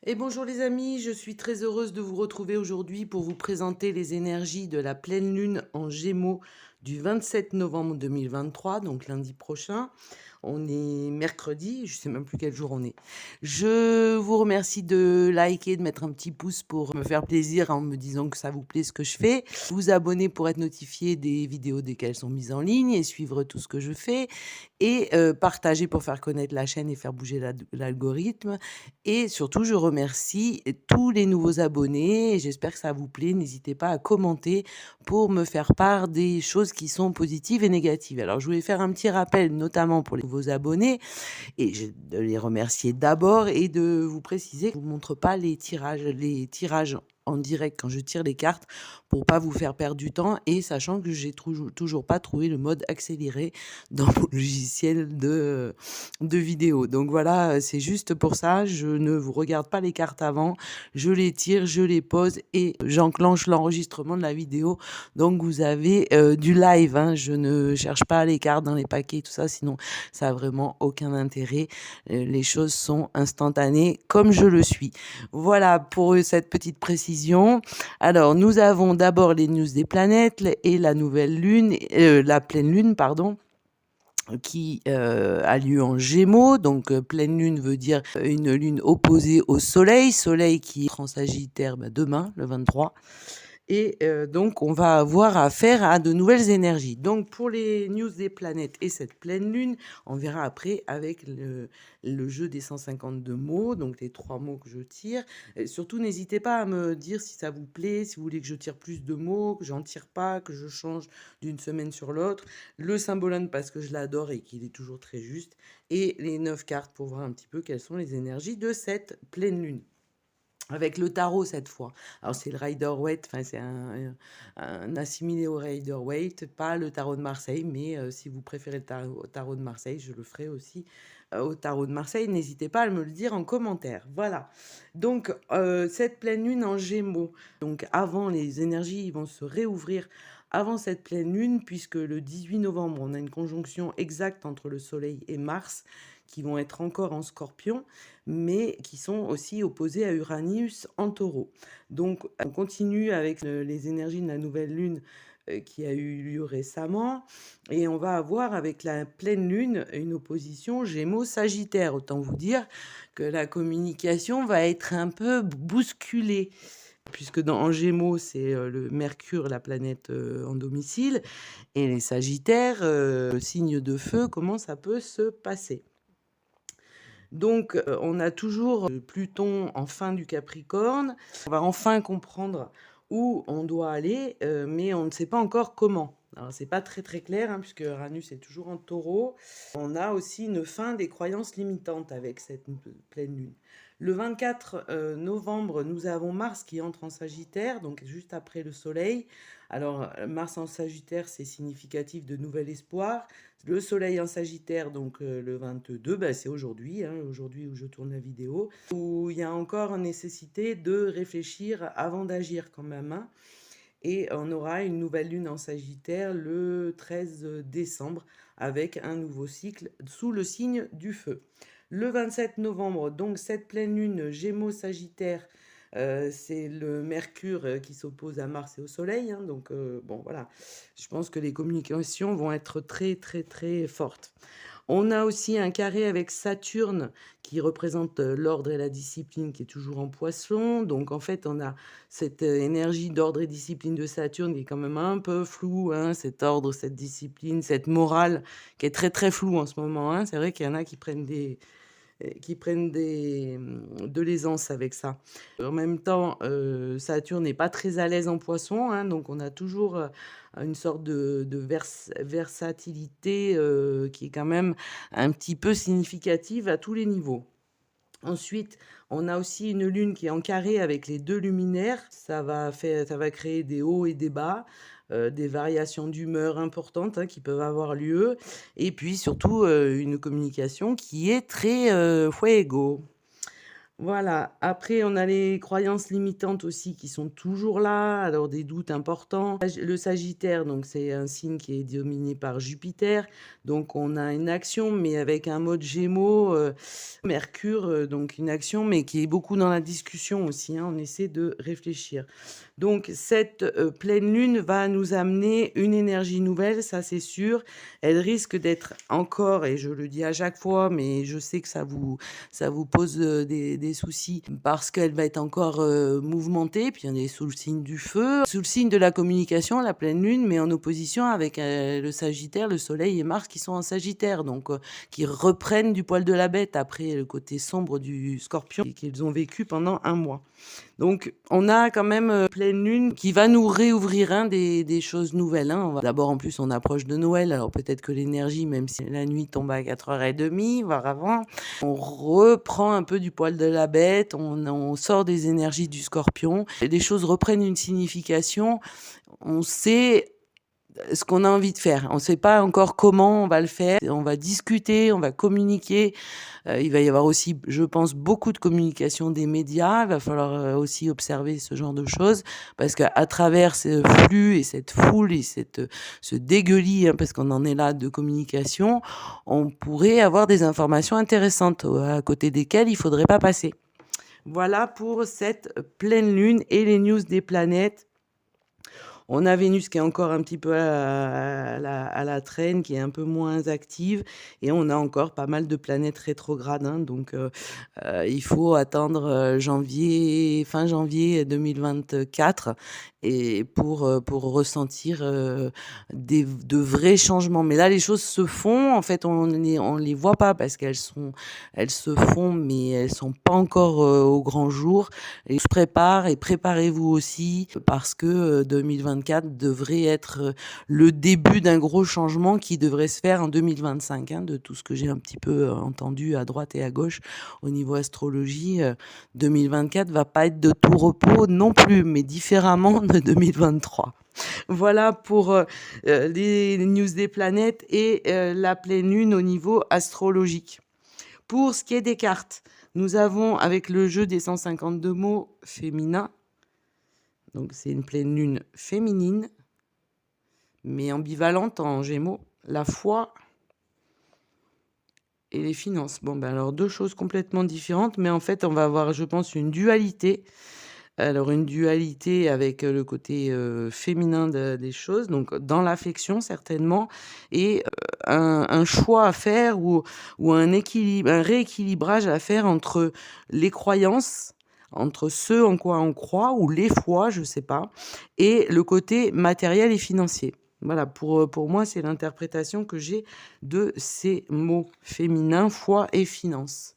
Et bonjour les amis, je suis très heureuse de vous retrouver aujourd'hui pour vous présenter les énergies de la pleine lune en Gémeaux du 27 novembre 2023, donc lundi prochain. On est mercredi, je sais même plus quel jour on est. Je vous remercie de liker, de mettre un petit pouce pour me faire plaisir en me disant que ça vous plaît ce que je fais. Vous abonner pour être notifié des vidéos dès qu'elles sont mises en ligne et suivre tout ce que je fais. Et partager pour faire connaître la chaîne et faire bouger l'algorithme. Et surtout, je remercie tous les nouveaux abonnés et j'espère que ça vous plaît. N'hésitez pas à commenter pour me faire part des choses qui sont positives et négatives. Alors, je voulais faire un petit rappel, notamment pour les nouveaux abonnés, et de les remercier d'abord et de vous préciser que je ne vous montre pas les tirages en direct quand je tire les cartes pour pas vous faire perdre du temps et sachant que j'ai toujours pas trouvé le mode accéléré dans mon logiciel de vidéo. Donc voilà, c'est juste pour ça, je ne vous regarde pas les cartes avant, je les tire, je les pose et j'enclenche l'enregistrement de la vidéo. Donc vous avez du live, hein, je ne cherche pas les cartes dans les paquets, tout ça, sinon ça a vraiment aucun intérêt. Les choses sont instantanées comme je le suis. Voilà pour cette petite précision. Alors, nous avons d'abord les news des planètes et la nouvelle lune, la pleine lune, pardon, qui a lieu en Gémeaux. Donc, pleine lune veut dire une lune opposée au Soleil. Soleil qui est en Sagittaire demain, le 23. Et donc, on va avoir affaire à de nouvelles énergies. Donc, pour les news des planètes et cette pleine lune, on verra après avec le jeu des 152 mots, donc les 3 mots que je tire. Et surtout, n'hésitez pas à me dire si ça vous plaît, si vous voulez que je tire plus de mots, que j'en tire pas, que je change d'une semaine sur l'autre. Le symbolone parce que je l'adore et qu'il est toujours très juste. Et les 9 cartes pour voir un petit peu quelles sont les énergies de cette pleine lune. Avec le tarot cette fois. Alors c'est le Rider-Waite, enfin c'est un assimilé au Rider-Waite, pas le tarot de Marseille, mais si vous préférez le tarot de Marseille, je le ferai aussi au tarot de Marseille. N'hésitez pas à me le dire en commentaire. Voilà. Donc cette pleine lune en Gémeaux. Donc avant, les énergies vont se réouvrir avant cette pleine lune, puisque le 18 novembre, on a une conjonction exacte entre le Soleil et Mars, qui vont être encore en Scorpion, mais qui sont aussi opposés à Uranus en Taureau. Donc, on continue avec les énergies de la nouvelle lune qui a eu lieu récemment, et on va avoir avec la pleine lune une opposition Gémeaux-Sagittaire. Autant vous dire que la communication va être un peu bousculée. Puisque en Gémeaux, c'est le Mercure, la planète en domicile, et les Sagittaires, signe de feu, comment ça peut se passer. Donc, on a toujours Pluton en fin du Capricorne. On va enfin comprendre où on doit aller, mais on ne sait pas encore comment. Alors, c'est pas très très clair, hein, puisque Uranus est toujours en Taureau. On a aussi une fin des croyances limitantes avec cette pleine lune. Le 24 novembre, nous avons Mars qui entre en Sagittaire, donc juste après le Soleil. Alors, Mars en Sagittaire, c'est significatif de nouvel espoir. Le Soleil en Sagittaire, donc le 22, bah, c'est aujourd'hui, hein, aujourd'hui où je tourne la vidéo, où il y a encore nécessité de réfléchir avant d'agir quand même, hein. Et on aura une nouvelle lune en Sagittaire le 13 décembre avec un nouveau cycle sous le signe du feu. Le 27 novembre, donc cette pleine lune Gémeaux-Sagittaire, c'est le Mercure qui s'oppose à Mars et au Soleil, hein, donc bon voilà, je pense que les communications vont être très très très fortes. On a aussi un carré avec Saturne qui représente l'ordre et la discipline qui est toujours en Poisson. Donc en fait, on a cette énergie d'ordre et discipline de Saturne qui est quand même un peu floue, hein, cet ordre, cette discipline, cette morale qui est très très floue en ce moment, hein. C'est vrai qu'il y en a qui prennent de l'aisance avec ça. En même temps, Saturne n'est pas très à l'aise en Poisson, hein, donc on a toujours une sorte de versatilité qui est quand même un petit peu significative à tous les niveaux. Ensuite, on a aussi une lune qui est en carré avec les 2 luminaires. Ça va créer des hauts et des bas, des variations d'humeur importantes, hein, qui peuvent avoir lieu. Et puis surtout, une communication qui est très fuego. Voilà. Après, on a les croyances limitantes aussi qui sont toujours là, alors des doutes importants. Le Sagittaire, donc c'est un signe qui est dominé par Jupiter, donc on a une action, mais avec un mode Gémeaux, Mercure, donc une action, mais qui est beaucoup dans la discussion aussi, hein, on essaie de réfléchir. Donc cette, pleine lune va nous amener une énergie nouvelle, ça c'est sûr. Elle risque d'être encore, et je le dis à chaque fois, mais je sais que ça vous pose, des soucis parce qu'elle va être encore, mouvementée, puis on est sous le signe du feu, sous le signe de la communication, la pleine lune, mais en opposition avec, le Sagittaire, le Soleil et Mars qui sont en Sagittaire, donc qui reprennent du poil de la bête après le côté sombre du Scorpion et qu'ils ont vécu pendant un mois. Donc, on a quand même pleine lune qui va nous réouvrir des choses nouvelles. Hein. D'abord, en plus, on approche de Noël. Alors peut-être que l'énergie, même si la nuit tombe à 4h30, voire avant, on reprend un peu du poil de la bête, on sort des énergies du scorpion. Et les choses reprennent une signification. On sait ce qu'on a envie de faire. On ne sait pas encore comment on va le faire. On va discuter, on va communiquer. Il va y avoir aussi, je pense, beaucoup de communication des médias. Il va falloir aussi observer ce genre de choses parce qu'à travers ce flux et cette foule et ce dégueulis, hein, parce qu'on en est là de communication, on pourrait avoir des informations intéressantes à côté desquelles il ne faudrait pas passer. Voilà pour cette pleine lune et les news des planètes. On a Vénus qui est encore un petit peu à la traîne, qui est un peu moins active, et on a encore pas mal de planètes rétrogrades, hein, donc il faut attendre fin janvier 2024 et pour ressentir de vrais changements. Mais là, les choses se font. En fait, on les voit pas parce elles se font, mais elles sont pas encore au grand jour. Et se prépare et préparez-vous aussi parce que 2024 devrait être le début d'un gros changement qui devrait se faire en 2025, hein, de tout ce que j'ai un petit peu entendu à droite et à gauche au niveau astrologie. 2024 va pas être de tout repos non plus, mais différemment de 2023. Voilà pour les news des planètes et la pleine lune au niveau astrologique. Pour ce qui est des cartes, nous avons avec le jeu des 152 mots féminins, donc c'est une pleine lune féminine, mais ambivalente en Gémeaux, la foi et les finances. Bon, ben alors deux choses complètement différentes, mais en fait on va avoir, je pense, une dualité. Alors une dualité avec le côté féminin des choses, donc dans l'affection certainement, et un choix à faire ou un rééquilibrage à faire entre les croyances, entre ce en quoi on croit ou les foi, je sais pas, et le côté matériel et financier. Voilà, pour moi, c'est l'interprétation que j'ai de ces mots féminins, foi et finance.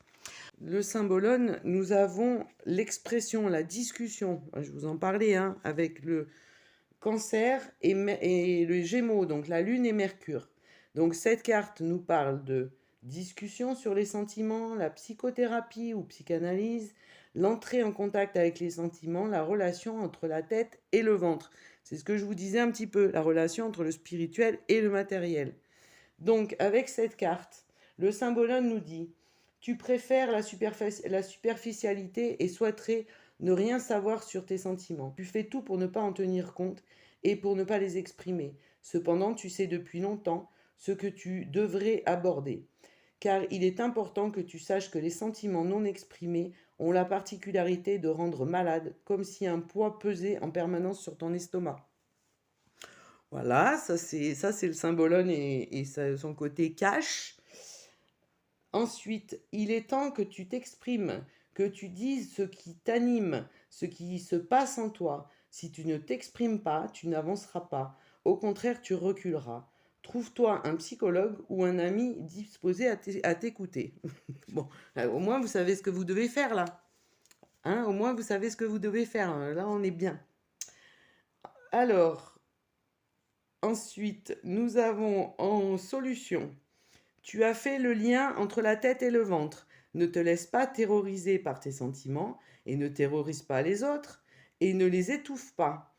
Le symbolone, nous avons l'expression, la discussion, je vous en parlais, hein, avec le Cancer et le Gémeaux, donc la Lune et Mercure. Donc cette carte nous parle de discussion sur les sentiments, la psychothérapie ou psychanalyse, l'entrée en contact avec les sentiments, la relation entre la tête et le ventre. C'est ce que je vous disais un petit peu, la relation entre le spirituel et le matériel. Donc avec cette carte, le symbolone nous dit: tu préfères la superficialité et souhaiterais ne rien savoir sur tes sentiments. Tu fais tout pour ne pas en tenir compte et pour ne pas les exprimer. Cependant, tu sais depuis longtemps ce que tu devrais aborder. Car il est important que tu saches que les sentiments non exprimés ont la particularité de rendre malade, comme si un poids pesait en permanence sur ton estomac. Voilà, ça c'est le symbolone et son côté cash. Ensuite, il est temps que tu t'exprimes, que tu dises ce qui t'anime, ce qui se passe en toi. Si tu ne t'exprimes pas, tu n'avanceras pas. Au contraire, tu reculeras. Trouve-toi un psychologue ou un ami disposé à t'écouter. Bon, au moins vous savez ce que vous devez faire là. Hein, au moins vous savez ce que vous devez faire. Là, on est bien. Alors, ensuite, nous avons en solution: tu as fait le lien entre la tête et le ventre. Ne te laisse pas terroriser par tes sentiments et ne terrorise pas les autres et ne les étouffe pas.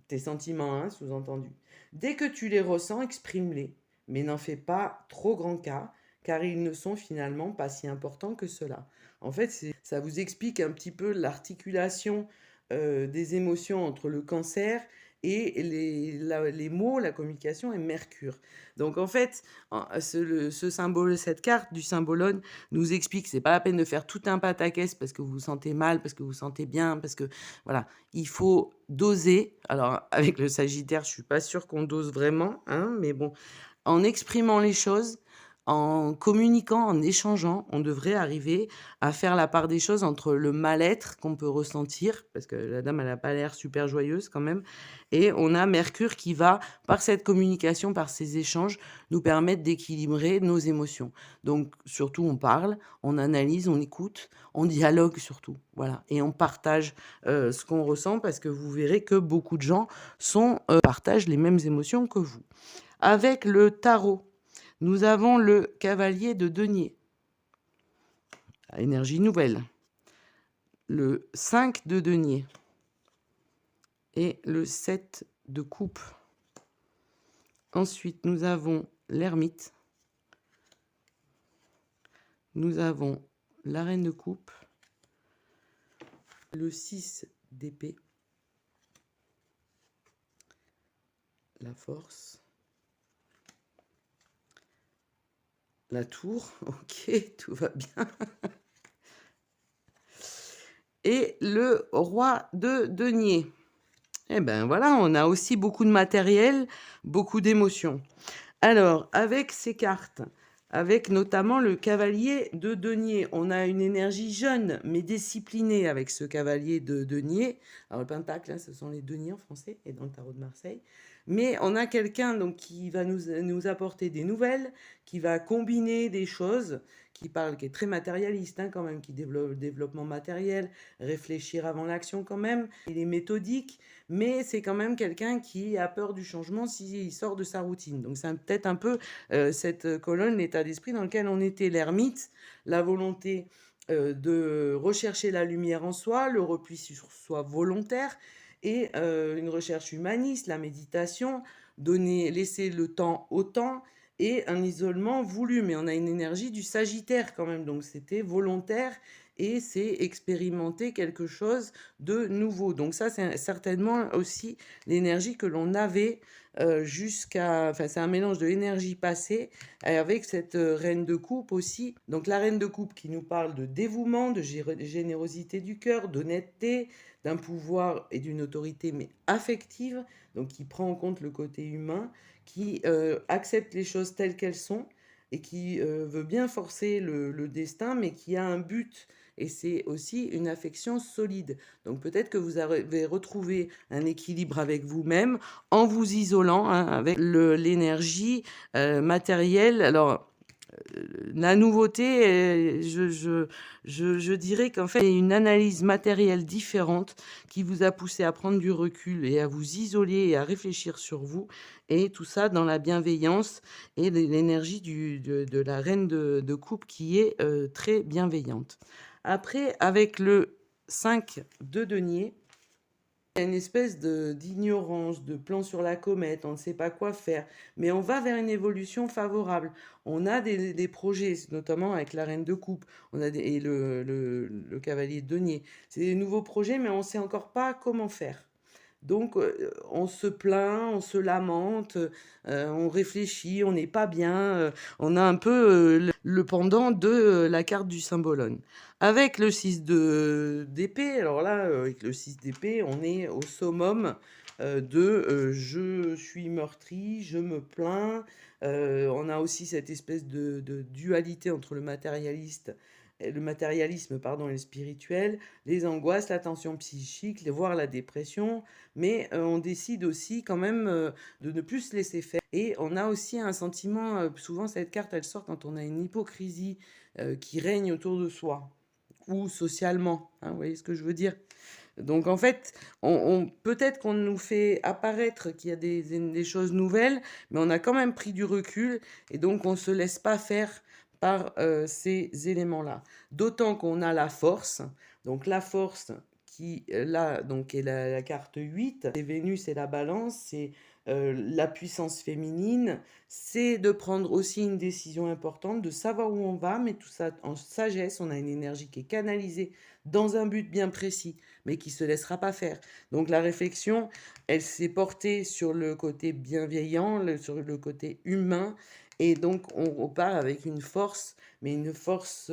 Tes sentiments, hein, sous-entendu. Dès que tu les ressens, exprime-les, mais n'en fais pas trop grand cas, car ils ne sont finalement pas si importants que cela. En fait, ça vous explique un petit peu l'articulation des émotions entre le Cancer et les mots, la communication et Mercure. Donc en fait, ce symbole, cette carte du symbolone nous explique que c'est pas la peine de faire tout un pataquès parce que vous vous sentez mal, parce que vous vous sentez bien, parce que voilà, il faut doser. Alors avec le Sagittaire, je suis pas sûre qu'on dose vraiment, hein, mais bon, en exprimant les choses, en communiquant, en échangeant, on devrait arriver à faire la part des choses entre le mal-être qu'on peut ressentir, parce que la dame, elle n'a pas l'air super joyeuse quand même, et on a Mercure qui va, par cette communication, par ces échanges, nous permettre d'équilibrer nos émotions. Donc, surtout, on parle, on analyse, on écoute, on dialogue surtout, voilà, et on partage ce qu'on ressent, parce que vous verrez que beaucoup de gens partagent les mêmes émotions que vous. Avec le tarot, nous avons le cavalier de denier, énergie nouvelle, le 5 de denier et le 7 de coupe. Ensuite, nous avons l'ermite, nous avons la reine de coupe, le 6 d'épée, la force, la tour, ok, tout va bien, et le roi de denier. Eh ben voilà, on a aussi beaucoup de matériel, beaucoup d'émotions. Alors, avec ces cartes, avec notamment le cavalier de denier, on a une énergie jeune mais disciplinée avec ce cavalier de denier. Alors le pentacle, hein, ce sont les deniers en français et dans le tarot de Marseille. Mais on a quelqu'un donc qui va nous apporter des nouvelles, qui va combiner des choses, qui est très matérialiste quand même, qui développe le développement matériel, réfléchir avant l'action quand même. Il est méthodique, mais c'est quand même quelqu'un qui a peur du changement s'il sort de sa routine. Donc c'est peut-être un peu cette colonne, l'état d'esprit dans lequel on était, l'ermite, la volonté de rechercher la lumière en soi, le repli sur soi volontaire, et une recherche humaniste, la méditation, laisser le temps au temps, et un isolement voulu. Mais on a une énergie du Sagittaire quand même, donc c'était volontaire et c'est expérimenter quelque chose de nouveau. Donc ça, c'est certainement aussi l'énergie que l'on avait enfin c'est un mélange de l'énergie passée avec cette reine de coupe aussi. Donc la reine de coupe qui nous parle de dévouement, de générosité du cœur, d'honnêteté, d'un pouvoir et d'une autorité, mais affective, donc qui prend en compte le côté humain, qui accepte les choses telles qu'elles sont et qui veut bien forcer le destin, mais qui a un but. Et c'est aussi une affection solide. Donc peut-être que vous avez retrouvé un équilibre avec vous-même en vous isolant avec l'énergie matérielle. Alors, la nouveauté, je dirais qu'en fait, c'est une analyse matérielle différente qui vous a poussé à prendre du recul et à vous isoler et à réfléchir sur vous. Et tout ça dans la bienveillance et l'énergie de la reine de coupe qui est très bienveillante. Après, avec le 5 de denier, il y a une espèce d'ignorance, de plan sur la comète, on ne sait pas quoi faire, mais on va vers une évolution favorable. On a des projets, notamment avec la reine de coupe et le cavalier de denier. C'est des nouveaux projets, mais on ne sait encore pas comment faire. Donc, on se plaint, on se lamente, on réfléchit, on n'est pas bien. On a un peu le pendant de la carte du symbolone. Avec le 6 d'épée, alors là, avec le 6 d'épée, on est au summum je suis meurtri, je me plains. On a aussi cette espèce de dualité entre le matérialisme pardon, et le spirituel, les angoisses, la tension psychique, voire la dépression, mais on décide aussi quand même de ne plus se laisser faire. Et on a aussi un sentiment, souvent cette carte elle sort quand on a une hypocrisie qui règne autour de soi, ou socialement, hein, vous voyez ce que je veux dire? Donc en fait, peut-être qu'on nous fait apparaître qu'il y a des choses nouvelles, mais on a quand même pris du recul et donc on ne se laisse pas faire par ces éléments-là. D'autant qu'on a la force. Donc la force qui, là, donc, est la carte 8, c'est Vénus et la balance, c'est la puissance féminine, c'est de prendre aussi une décision importante, de savoir où on va, mais tout ça en sagesse. On a une énergie qui est canalisée dans un but bien précis, mais qui se laissera pas faire. Donc la réflexion, elle s'est portée sur le côté bienveillant, sur le côté humain, et donc on part avec une force, mais une force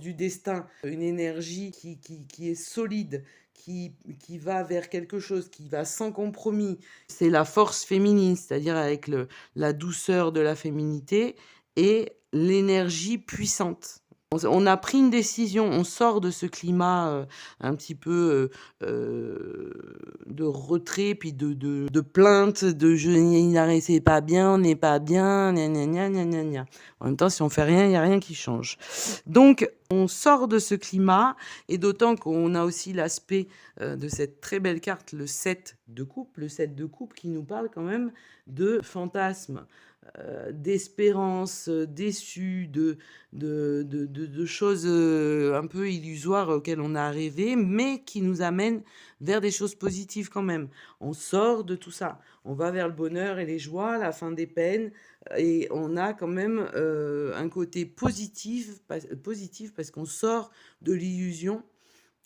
du destin, une énergie qui est solide, qui va vers quelque chose, qui va sans compromis. C'est la force féminine, c'est-à-dire avec la douceur de la féminité et l'énergie puissante. On a pris une décision, on sort de ce climat un petit peu de retrait, puis de plainte, de je n'y arrive, c'est pas bien, on n'est pas bien, gna gna gna gna gna gna. En même temps, si on fait rien, il n'y a rien qui change. Donc, on sort de ce climat, et d'autant qu'on a aussi l'aspect de cette très belle carte, le 7 de coupe, le 7 de coupe qui nous parle quand même de fantasmes, d'espérances déçues, de choses un peu illusoires auxquelles on a rêvé, mais qui nous amènent vers des choses positives quand même. On sort de tout ça, on va vers le bonheur et les joies, la fin des peines, et on a quand même un côté positif parce qu'on sort de l'illusion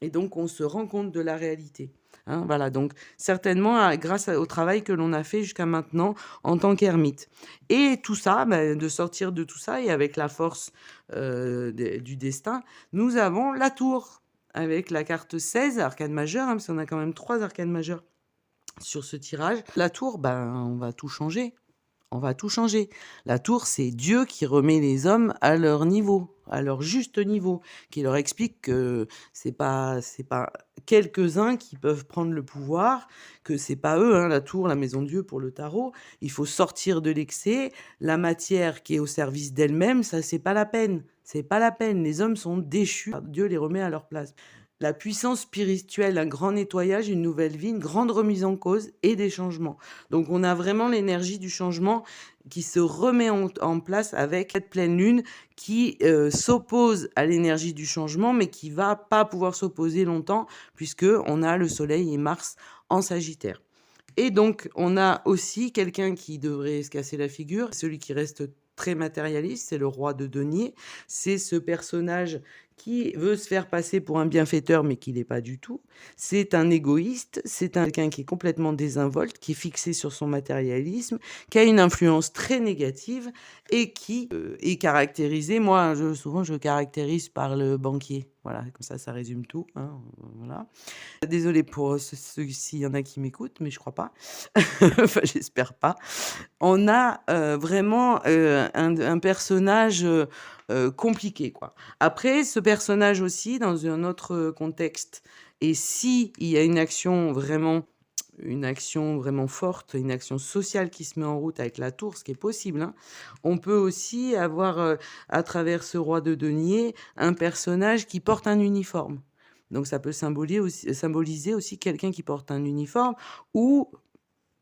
et donc on se rend compte de la réalité. Hein, voilà, donc certainement grâce au travail que l'on a fait jusqu'à maintenant en tant qu'ermite. Et tout ça, de sortir de tout ça et avec la force du destin, nous avons la tour avec la carte 16, arcane majeur, parce qu'on a quand même 3 arcanes majeures sur ce tirage. La tour, on va tout changer. On va tout changer. La tour, c'est Dieu qui remet les hommes à leur niveau, à leur juste niveau, qui leur explique que c'est pas quelques-uns qui peuvent prendre le pouvoir, que c'est pas eux, hein, la tour, la maison de Dieu pour le tarot. Il faut sortir de l'excès. La matière qui est au service d'elle-même, ça, c'est pas la peine. C'est pas la peine. Les hommes sont déchus. Dieu les remet à leur place. La puissance spirituelle, un grand nettoyage, une nouvelle vie, une grande remise en cause et des changements. Donc on a vraiment l'énergie du changement qui se remet en place avec cette pleine lune qui s'oppose à l'énergie du changement, mais qui va pas pouvoir s'opposer longtemps puisque on a le Soleil et Mars en Sagittaire. Et donc on a aussi quelqu'un qui devrait se casser la figure, celui qui reste très matérialiste, c'est le roi de denier. C'est ce personnage qui veut se faire passer pour un bienfaiteur, mais qui l'est pas du tout. C'est un égoïste, c'est quelqu'un qui est complètement désinvolte, qui est fixé sur son matérialisme, qui a une influence très négative et qui est caractérisé, moi souvent je le caractérise par le banquier. Voilà, comme ça résume tout. Hein, voilà. Désolée pour ceux s'il y en a qui m'écoutent, mais je crois pas. Enfin, j'espère pas. On a vraiment un personnage compliqué, quoi. Après, ce personnage aussi, dans un autre contexte, et si il y a une action vraiment forte, une action sociale qui se met en route avec la tour, ce qui est possible, hein, on peut aussi avoir, à travers ce roi de denier, un personnage qui porte un uniforme. Donc ça peut symboliser aussi quelqu'un qui porte un uniforme ou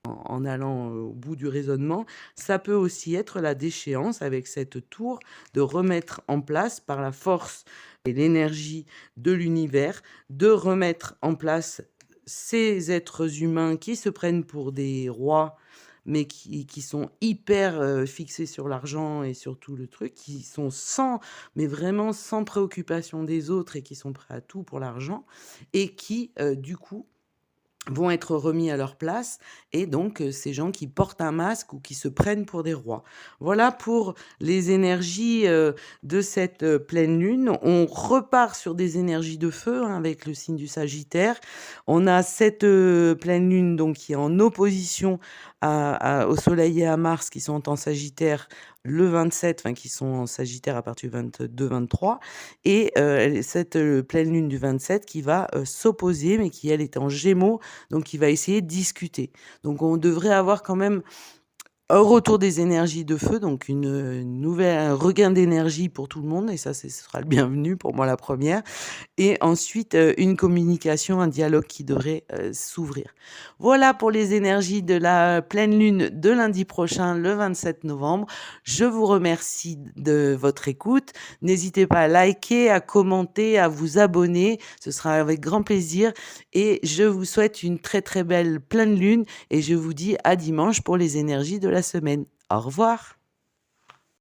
en allant au bout du raisonnement, ça peut aussi être la déchéance avec cette tour de remettre en place par la force et l'énergie de l'univers, de remettre en place ces êtres humains qui se prennent pour des rois, mais qui sont hyper fixés sur l'argent et sur tout le truc, qui sont mais vraiment sans préoccupation des autres et qui sont prêts à tout pour l'argent, et qui, du coup, vont être remis à leur place, et donc ces gens qui portent un masque ou qui se prennent pour des rois. Voilà pour les énergies de cette pleine lune. On repart sur des énergies de feu, hein, avec le signe du Sagittaire. On a cette pleine lune donc qui est en opposition au Soleil et à Mars qui sont en Sagittaire le 27, enfin qui sont en Sagittaire à partir du 22-23, et cette pleine lune du 27 qui va s'opposer, mais qui elle est en Gémeaux, donc qui va essayer de discuter. Donc on devrait avoir quand même un retour des énergies de feu, donc un regain d'énergie pour tout le monde et ça, ce sera le bienvenu pour moi la première. Et ensuite, une communication, un dialogue qui devrait, s'ouvrir. Voilà pour les énergies de la pleine lune de lundi prochain, le 27 novembre. Je vous remercie de votre écoute. N'hésitez pas à liker, à commenter, à vous abonner. Ce sera avec grand plaisir et je vous souhaite une très, très belle pleine lune et je vous dis à dimanche pour les énergies de la semaine. Au revoir.